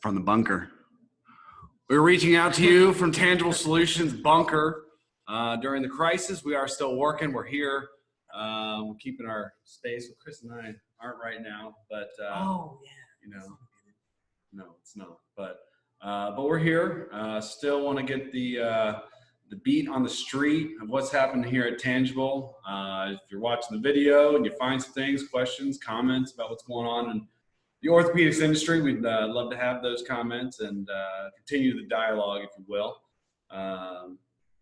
from the bunker. We're reaching out to you from Tangible Solutions Bunker. During the crisis, we are still working. We're here. We're keeping our space. Well, Chris and I aren't right now, but you know, no, it's not. But we're here. Still want to get the beat on the street of what's happening here at Tangible. If you're watching the video and you find some things, questions, comments about what's going on in the orthopedics industry, we'd love to have those comments and continue the dialogue, if you will.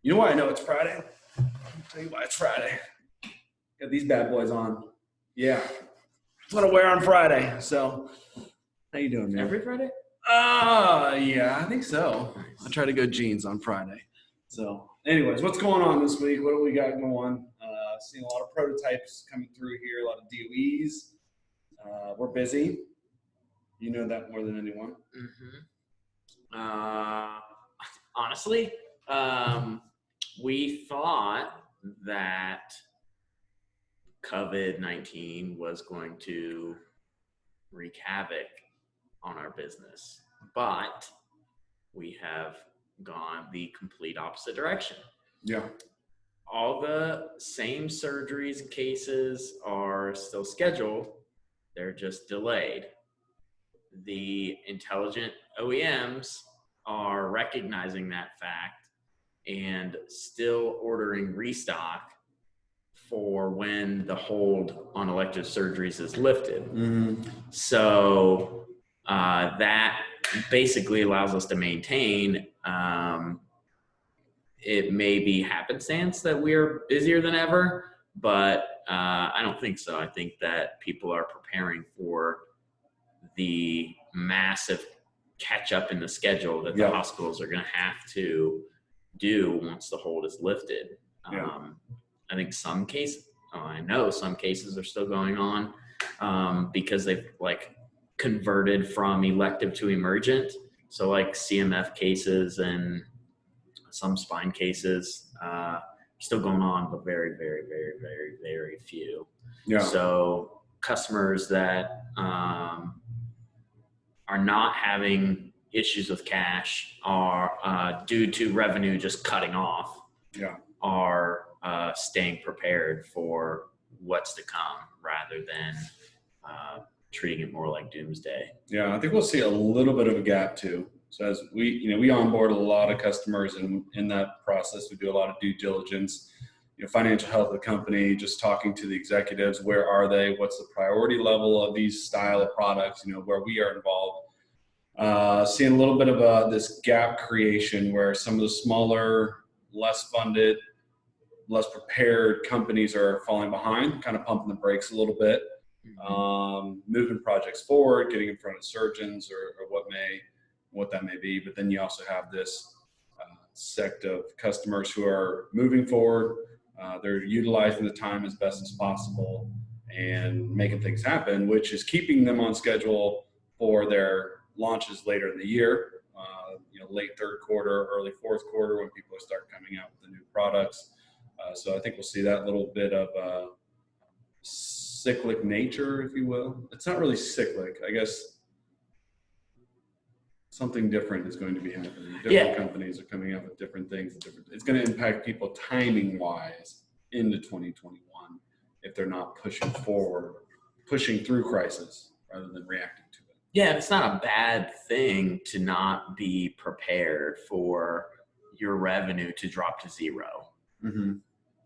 You know why I know it's Friday? I'll tell you why it's Friday. Got these bad boys on. Yeah. That's what I wear on Friday. So, how you doing, man? Every Friday? Yeah, I think so. I try to go jeans on Friday. So, anyways, what's going on this week? What do we got going? Seeing a lot of prototypes coming through here, a lot of DOEs. We're busy. You know that more than anyone. Honestly, we thought that COVID-19 was going to wreak havoc on our business, but we have gone the complete opposite direction. Yeah. All the same surgeries and cases are still scheduled. They're just delayed. The intelligent OEMs are recognizing that fact and still ordering restock for when the hold on elective surgeries is lifted. Mm-hmm. So that basically allows us to maintain. It may be happenstance that we're busier than ever, but I don't think so. I think that people are preparing for the massive catch up in the schedule that the hospitals are going to have to do once the hold is lifted. I think I know some cases are still going on because they've converted from elective to emergent. So CMF cases and some spine cases still going on, but very, very, very, very, very few. Yeah. So customers that are not having issues with cash are due to revenue just cutting off. Yeah. Are staying prepared for what's to come rather than treating it more like doomsday. Yeah, I think we'll see a little bit of a gap too. So as we onboard a lot of customers, and in that process, we do a lot of due diligence, financial health of the company, just talking to the executives, where are they? What's the priority level of these style of products, where we are involved. Seeing a little bit of this gap creation where some of the smaller, less funded, less prepared companies are falling behind, kind of pumping the brakes a little bit, moving projects forward, getting in front of surgeons or what that may be. But then you also have this sect of customers who are moving forward. They're utilizing the time as best as possible and making things happen, which is keeping them on schedule for their launches later in the year, late third quarter, early fourth quarter, when people start coming out with the new products. So I think we'll see that little bit of cyclic nature, if you will. It's not really cyclic. I guess something different is going to be happening. Different companies are coming out with different things. It's going to impact people timing-wise into 2021 if they're not pushing forward, pushing through crisis rather than reacting to it. Yeah, it's not a bad thing to not be prepared for your revenue to drop to zero. Mm-hmm.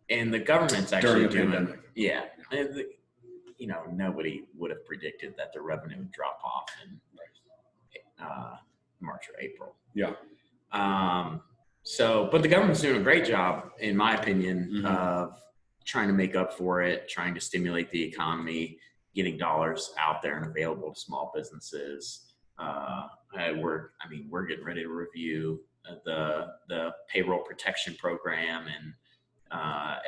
And the government's actually doing pandemic. Yeah. And nobody would have predicted that the revenue would drop off in March or April. Yeah. But the government's doing a great job, in my opinion, of trying to make up for it, trying to stimulate the economy, getting dollars out there and available to small businesses. We're getting ready to review the Payroll Protection Program and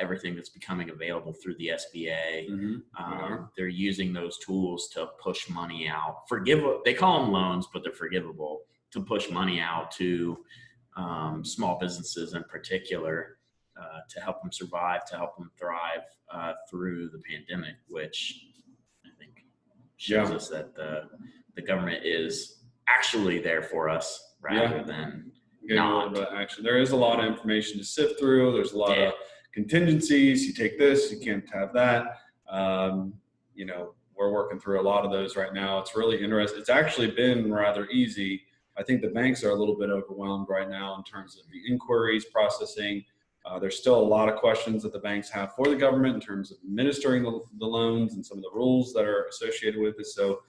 everything that's becoming available through the SBA. Mm-hmm. They're using those tools to push money out. They call them loans, but they're forgivable, to push money out to small businesses in particular, to help them survive, to help them thrive through the pandemic, which I think shows us that the government is actually there for us rather than getting a little bit of action. There is a lot of information to sift through. There's a lot of contingencies. You take this, you can't have that. We're working through a lot of those right now. It's really interesting. It's actually been rather easy. I think the banks are a little bit overwhelmed right now in terms of the inquiries processing. There's still a lot of questions that the banks have for the government in terms of administering the loans and some of the rules that are associated with it. So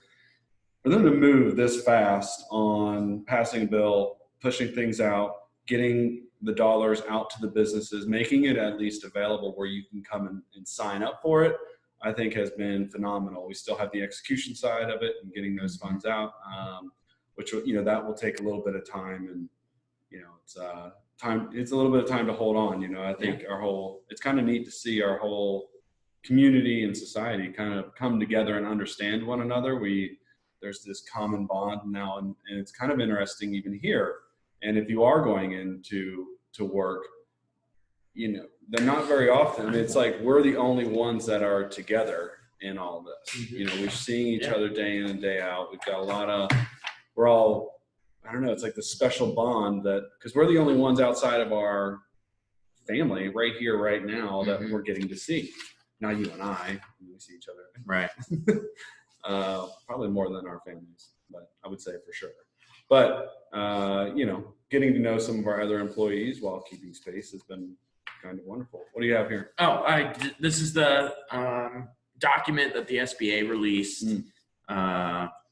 for them to move this fast on passing a bill, pushing things out, getting the dollars out to the businesses, making it at least available where you can come and sign up for it, I think has been phenomenal. We still have the execution side of it and getting those funds out, which, that will take a little bit of time, and, it's a little bit of time to hold on. I think it's kind of neat to see our whole community and society kind of come together and understand one another. There's this common bond now, and it's kind of interesting even here. And if you are going into work, they're not very often. It's like we're the only ones that are together in all this. We're seeing each other day in and day out. We've got we're all, I don't know, it's like the special bond because we're the only ones outside of our family right here, right now, that we're getting to see. Not you and I, we see each other. Right. Probably more than our families, but I would say for sure. But, getting to know some of our other employees while keeping space has been kind of wonderful. What do you have here? This is the document that the SBA released.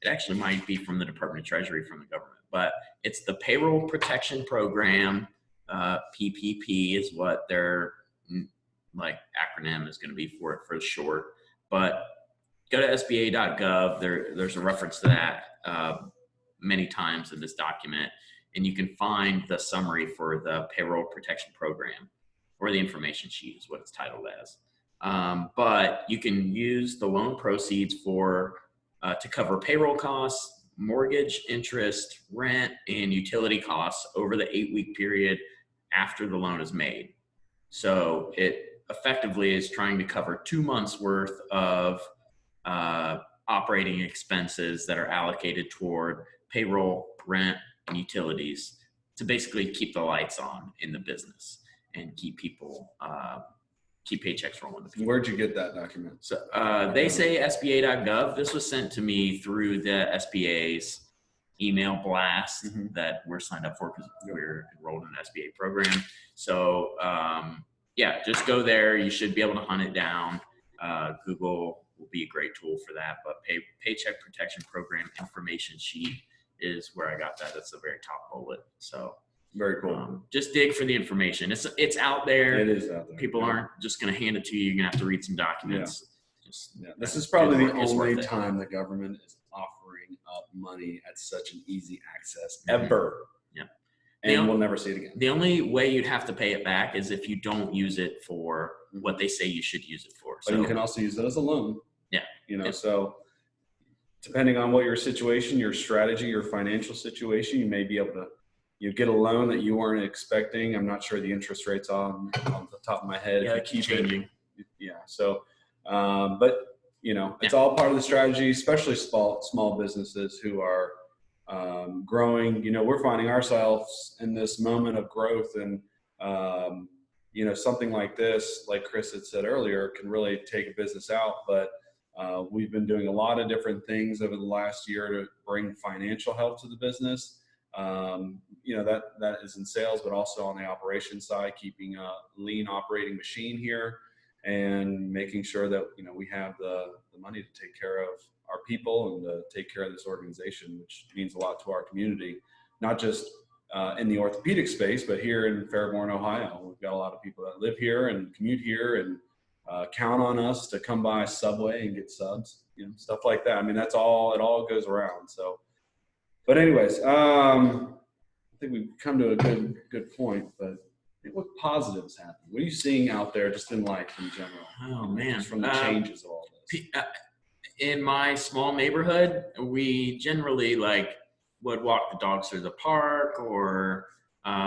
It actually might be from the Department of Treasury, from the government, but it's the Payroll Protection Program. PPP is what their acronym is going to be for it for short. But go to SBA.gov. There's a reference to that many times in this document, and you can find the summary for the Payroll Protection Program, or the information sheet is what it's titled as. But you can use the loan proceeds to cover payroll costs, mortgage, interest, rent, and utility costs over the 8-week period after the loan is made. So it effectively is trying to cover 2 months worth of operating expenses that are allocated toward payroll, rent, and utilities to basically keep the lights on in the business and keep people, keep paychecks rolling. Where'd you get that document? So they say SBA.gov. This was sent to me through the SBA's email blast that we're signed up for because we're enrolled in an SBA program. So just go there. You should be able to hunt it down. Google will be a great tool for that. But Paycheck Protection Program information sheet is where I got that. That's the very top bullet. So very cool. Just dig for the information. It's out there. It is out there. People aren't just going to hand it to you. You're going to have to read some documents. This is probably the only time the government is offering up money at such an easy access ever. Yeah. And we'll never see it again. The only way you'd have to pay it back is if you don't use it for what they say you should use it for. But you can also use it as a loan. Yeah. So depending on what your situation, your strategy, your financial situation, you may be able to get a loan that you weren't expecting. I'm not sure the interest rates on the top of my head. Yeah, keep changing. So, but it's all part of the strategy, especially small businesses who are growing. We're finding ourselves in this moment of growth, and something like this, like Chris had said earlier, can really take a business out. But we've been doing a lot of different things over the last year to bring financial help to the business. That is in sales, but also on the operations side, keeping a lean operating machine here and making sure that, we have the money to take care of our people and to take care of this organization, which means a lot to our community, not just in the orthopedic space, but here in Fairborn, Ohio. We've got a lot of people that live here and commute here and count on us to come by Subway and get subs, stuff like that. I mean, it all goes around. So, but anyways, I think we've come to a good point, but what positives happen? What are you seeing out there just in life in general? Oh man. Just from the changes of all this. In my small neighborhood, we generally would walk the dogs through the park or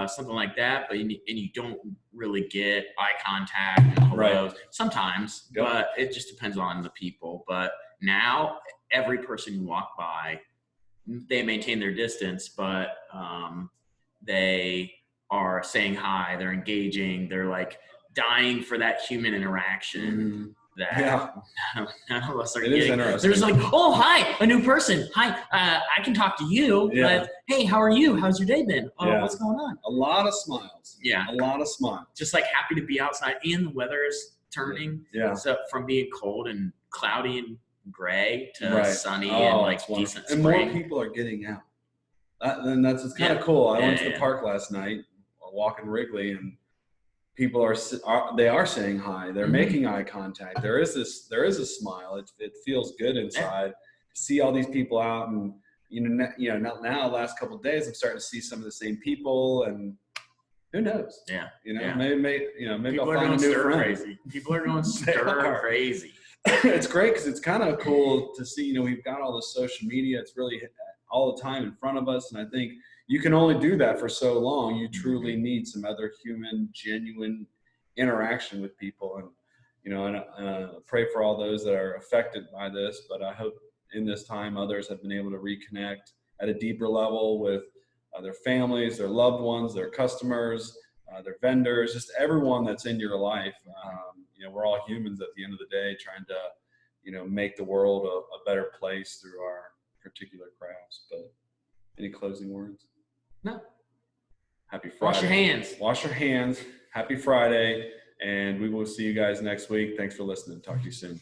something like that, but you don't really get eye contact and hellos. Sometimes, but it just depends on the people. But now every person you walk by they maintain their distance, but they are saying hi, they're engaging, they're like dying for that human interaction that none of us are It is getting. interesting. They're just like, oh, hi, a new person. Hi, I can talk to you, but hey, how are you? How's your day been? What's going on? A lot of smiles. Yeah. A lot of smiles. Just like happy to be outside, and the weather is turning. Yeah. So from being cold and cloudy and gray to sunny and like decent and spring. more people are getting out. It's kind of cool. I went to the park last night, walking Wrigley, and people are saying hi. They're making eye contact. There is a smile. It feels good inside to see all these people out, and now last couple of days I'm starting to see some of the same people, and who knows? Maybe people I'll find a new friend. Crazy. People are going stir crazy. It's great because it's kind of cool to see. We've got all the social media. It's really all the time in front of us, and I think you can only do that for so long. You truly need some other human, genuine interaction with people, and pray for all those that are affected by this. But I hope in this time others have been able to reconnect at a deeper level with their families, their loved ones, their customers, their vendors, just everyone that's in your life. We're all humans at the end of the day, trying to, make the world a better place through our particular crafts. But any closing words? No. Happy Friday. Wash your hands. Wash your hands. Happy Friday. And we will see you guys next week. Thanks for listening. Talk to you soon.